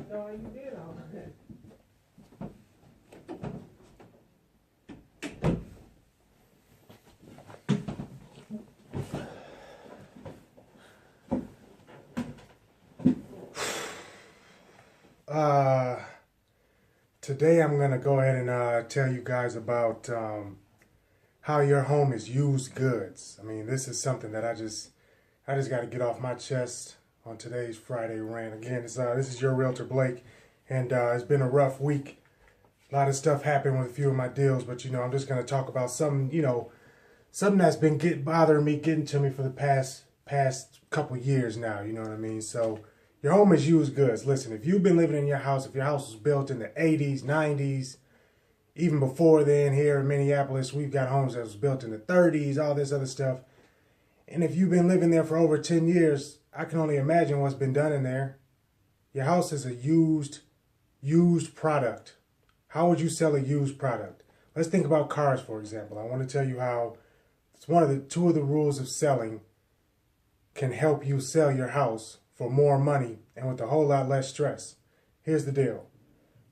after all you did all that. Today I'm going to go ahead and tell you guys about how your home is used goods. I mean, this is something that I just got to get off my chest on today's Friday rant. Again, this is your realtor Blake, and it's been a rough week. A lot of stuff happened with a few of my deals, but I'm just going to talk about something that's been bothering me, getting to me for the past couple years now. You know what I mean? So your home is used goods. Listen, if you've been living in your house, if your house was built in the 80s, 90s, even before then, here in Minneapolis, we've got homes that was built in the 30s, all this other stuff. And if you've been living there for over 10 years, I can only imagine what's been done in there. Your house is a used product. How would you sell a used product? Let's think about cars, for example. I want to tell you how it's two of the rules of selling can help you sell your house for more money and with a whole lot less stress. Here's the deal.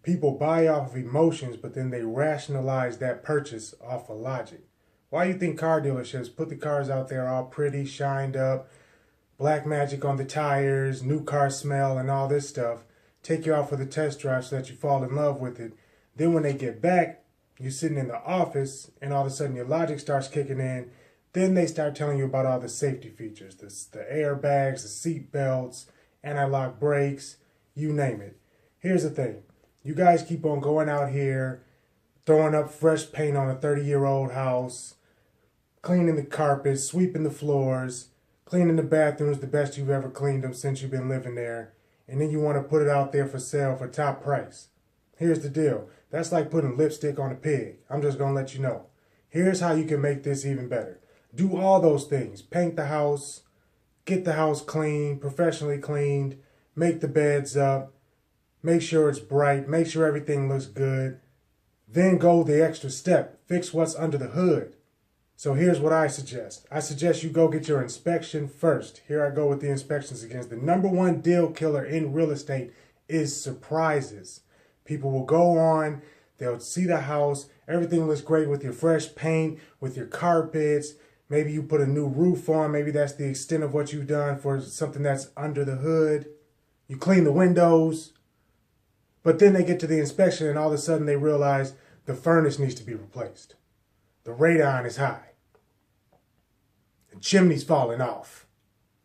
People buy off of emotions, but then they rationalize that purchase off of logic. Why do you think car dealerships put the cars out there all pretty, shined up, black magic on the tires, new car smell, and all this stuff, take you out for the test drive so that you fall in love with it. Then when they get back, you're sitting in the office, and all of a sudden your logic starts kicking in. Then they start telling you about all the safety features, the airbags, the seat belts, anti-lock brakes, you name it. Here's the thing. You guys keep on going out here, throwing up fresh paint on a 30-year-old house, cleaning the carpets, sweeping the floors, cleaning the bathrooms the best you've ever cleaned them since you've been living there, and then you want to put it out there for sale for top price. Here's the deal. That's like putting lipstick on a pig. I'm just going to let you know. Here's how you can make this even better. Do all those things. Paint the house, get the house clean, professionally cleaned, make the beds up, make sure it's bright, make sure everything looks good. Then go the extra step. Fix what's under the hood. So here's what I suggest. I suggest you go get your inspection first. Here I go with the inspections again. The number one deal killer in real estate is surprises. People will go on, they'll see the house, everything looks great with your fresh paint, with your carpets. Maybe you put a new roof on. Maybe that's the extent of what you've done for something that's under the hood. You clean the windows. But then they get to the inspection and all of a sudden they realize the furnace needs to be replaced. The radon is high. The chimney's falling off.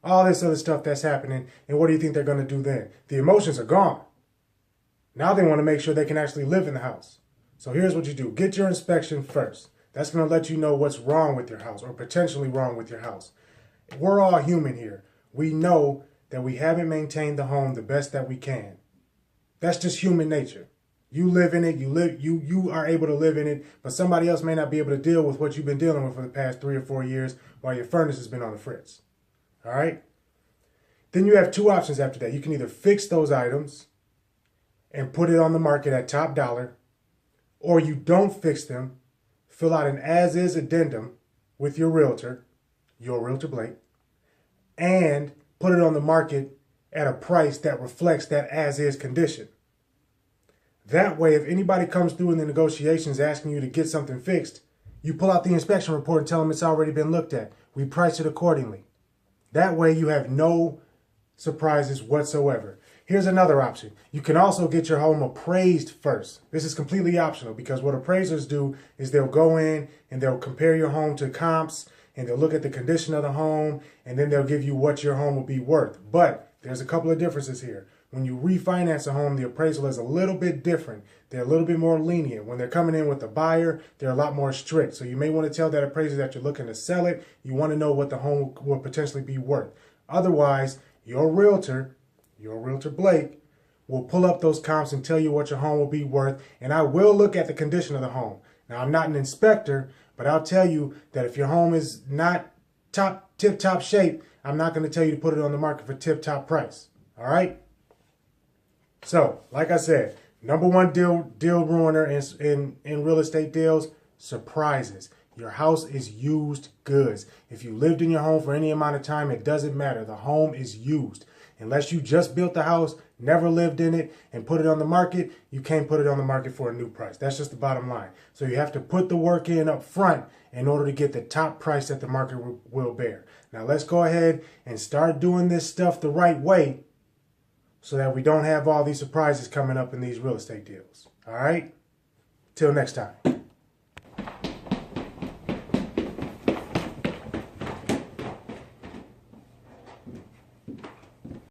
All this other stuff that's happening. And what do you think they're going to do then? The emotions are gone. Now they want to make sure they can actually live in the house. So here's what you do. Get your inspection first. That's going to let you know what's wrong with your house or potentially wrong with your house. We're all human here. We know that we haven't maintained the home the best that we can. That's just human nature. You live in it, you are able to live in it, but somebody else may not be able to deal with what you've been dealing with for the past 3 or 4 years while your furnace has been on the fritz. All right? Then you have two options after that. You can either fix those items and put it on the market at top dollar, or you don't fix them, fill out an as-is addendum with your realtor Blake, and put it on the market at a price that reflects that as-is condition. That way, if anybody comes through in the negotiations asking you to get something fixed, you pull out the inspection report and tell them it's already been looked at. We price it accordingly. That way, you have no surprises whatsoever. Here's another option. You can also get your home appraised first. This is completely optional because what appraisers do is they'll go in and they'll compare your home to comps and they'll look at the condition of the home and then they'll give you what your home will be worth. But there's a couple of differences here. When you refinance a home, the appraisal is a little bit different. They're a little bit more lenient. When they're coming in with a buyer, they're a lot more strict. So you may want to tell that appraiser that you're looking to sell it. You want to know what the home will potentially be worth. Otherwise, your realtor Blake, will pull up those comps and tell you what your home will be worth. And I will look at the condition of the home. Now, I'm not an inspector, but I'll tell you that if your home is not tip-top shape, I'm not going to tell you to put it on the market for tip-top price. All right? So, like I said, number one deal ruiner in real estate deals, surprises. Your house is used goods. If you lived in your home for any amount of time, it doesn't matter. The home is used. Unless you just built the house, never lived in it, and put it on the market, you can't put it on the market for a new price. That's just the bottom line. So you have to put the work in up front in order to get the top price that the market will bear. Now let's go ahead and start doing this stuff the right way so that we don't have all these surprises coming up in these real estate deals. All right? Till next time.